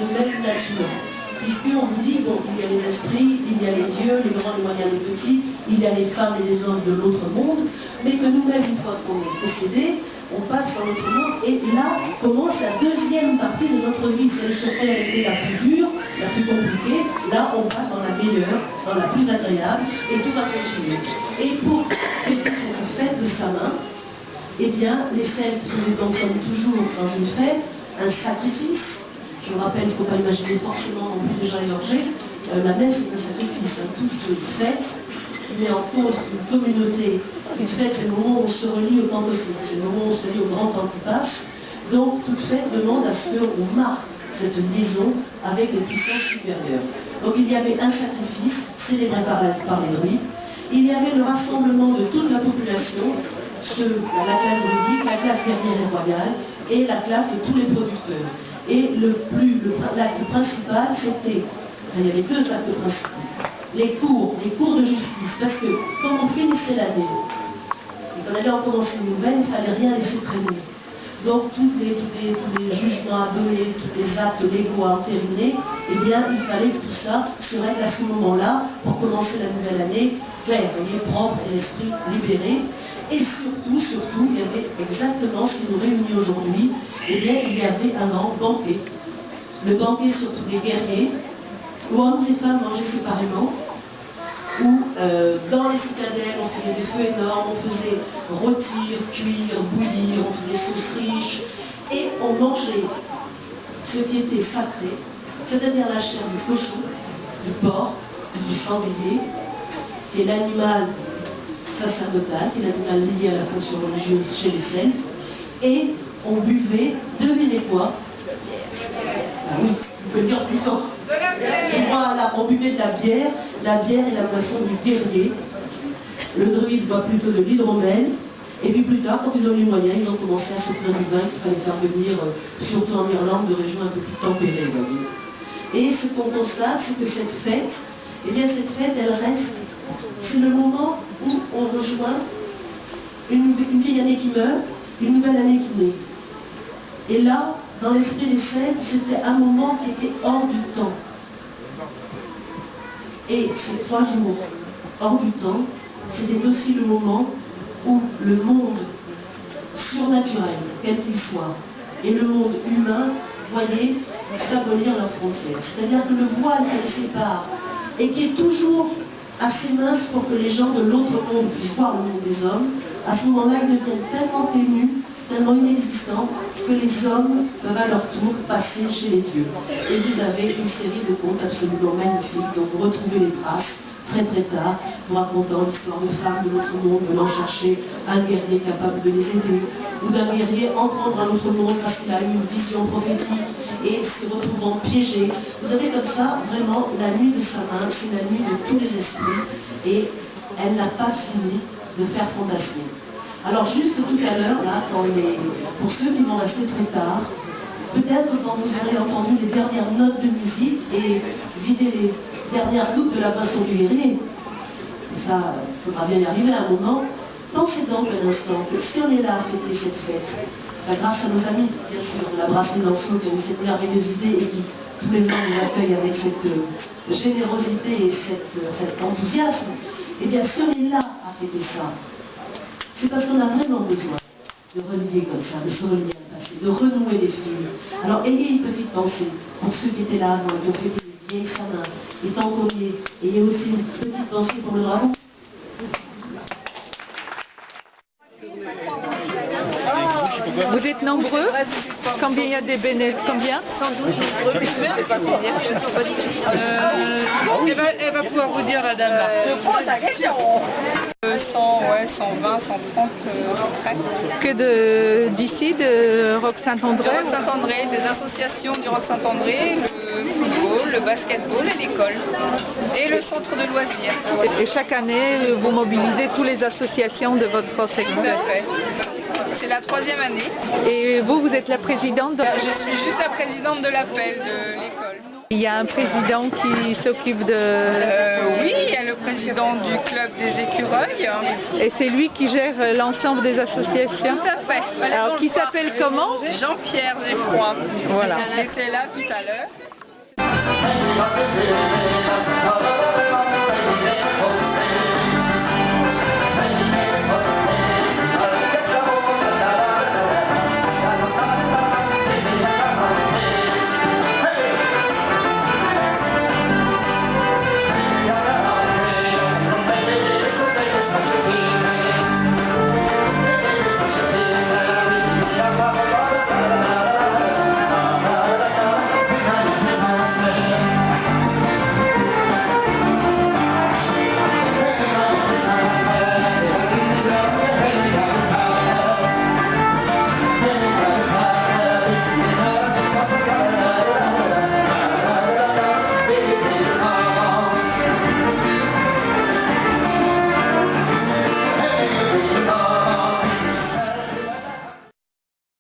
de même nature. Puisqu'on vous dit, bon, il y a les esprits, il y a les dieux, les grands, les moyens, les petits, il y a les femmes et les hommes de l'autre monde, mais que nous-mêmes, une fois qu'on est possédés, on passe dans l'autre monde, et là commence la deuxième partie de notre vie. Celle sur elle était la plus dure, la plus compliquée. Là, on passe dans la meilleure, dans la plus agréable, et tout va continuer. Et pour fêter cette fête de sa main, eh bien, les fêtes faisaient donc, comme toujours dans une fête, un sacrifice. Je vous rappelle, il ne faut pas imaginer forcément non plus déjà égorgé. La messe est un sacrifice, toute fête qui met en cause une communauté. Une fête, c'est le moment où on se relie autant possible, c'est le moment où on se relie au grand temps qui passe. Donc toute fête demande à ce qu'on marque cette liaison avec les puissances supérieures. Donc il y avait un sacrifice célébré par les druides. Il y avait le rassemblement de toute la population, la classe druidique, la classe guerrière et royale, et la classe de tous les producteurs. Et l'acte principal, c'était, il y avait deux actes principaux. Les cours de justice, parce que quand on finissait l'année, et qu'on allait en commencer une nouvelle, il ne fallait rien laisser traîner. Donc tous les jugements à donner, tous les actes légaux à entériner, eh bien il fallait que tout ça se règle à ce moment-là pour commencer la nouvelle année claire, propre et l'esprit libéré. Et surtout, il y avait exactement ce qui nous réunit aujourd'hui, eh bien il y avait un grand banquet. Le banquet sur tous les guerriers, où hommes et femmes mangeaient séparément, où dans les citadelles on faisait des feux énormes, on faisait rôtir, cuire, bouillir, on faisait des sauces riches, et on mangeait ce qui était sacré, c'est-à-dire la chair du cochon, du porc, du sanglier, qui est l'animal sacerdotal, qui est l'animal lié à la fonction religieuse chez les Celtes, et on buvait, devinez quoi? Ah oui, vous pouvez le dire plus fort. Voilà, on buvait de la bière est la boisson du guerrier. Le druide boit plutôt de l'hydromel, et puis plus tard, quand ils ont eu les moyens, ils ont commencé à se plaindre du vin qu'il fallait faire venir, surtout en Irlande, de régions un peu plus tempérées. Et ce qu'on constate, c'est que cette fête, eh bien cette fête, elle reste, c'est le moment où on rejoint une vieille année qui meurt, une nouvelle année qui naît. Et là, dans l'esprit des Celtes, c'était un moment qui était hors du temps. Et ces 3 jours hors du temps, c'était aussi le moment où le monde surnaturel, quel qu'il soit, et le monde humain voyaient s'abolir leurs frontières. C'est-à-dire que le voile qui les sépare, et qui est toujours assez mince pour que les gens de l'autre monde puissent voir le monde des hommes, à ce moment-là, il devient tellement ténu, tellement inexistant, que les hommes peuvent à leur tour passer chez les dieux. Et vous avez une série de contes absolument magnifiques, dont vous retrouvez les traces très très tard, vous racontant l'histoire de femmes de l'autre monde venant chercher un guerrier capable de les aider, ou d'un guerrier entrant dans l'autre monde parce qu'il a eu une vision prophétique et se retrouvant piégé. Vous avez comme ça vraiment la nuit de sa main, c'est la nuit de tous les esprits, et elle n'a pas fini de faire fondation. Alors juste tout à l'heure, là, pour ceux qui vont rester très tard, peut-être quand vous aurez entendu les dernières notes de musique et vider les dernières gouttes de la boisson du guerrier, ça, il faudra bien y arriver à un moment, pensez donc un instant que si on est là à fêter cette fête, grâce à nos amis, bien sûr, de la brasserie Lancelot qui ont eu cette merveilleuse idée et qui tous les ans nous accueillent avec cette générosité et cet enthousiasme, et bien si on est là à fêter ça, c'est parce qu'on a vraiment besoin de relier comme ça, de se relier à passé, de renouer les fils. Alors ayez une petite pensée pour ceux qui étaient là avant, qui ont fêté les vieilles samins, les tambouriers. Ayez aussi une petite pensée pour le dragon. Vous êtes nombreux? Combien il y a des bénévoles? Combien? 112, je ne sais pas combien, je ne sais pas du tout. Elle va pouvoir vous dire, la dame là. Je pose la question. 120, 130 à peu près. Que d'ici, de Roque Saint-André? Du Roque Saint-André, des associations du Roque Saint-André, le football, le basketball et l'école. Et le centre de loisirs. Et chaque année, vous mobilisez toutes les associations de votre section? Tout à fait. C'est la 3e année. Et vous êtes la présidente de... Je suis juste la présidente de l'appel de l'école. Il y a un président qui s'occupe de... Oui, il y a le président du club des écureuils. Et c'est lui qui gère l'ensemble des associations? Tout à fait. Alors qui s'appelle comment? Jean-Pierre Geffroy. Voilà. Il était là tout à l'heure. Hey,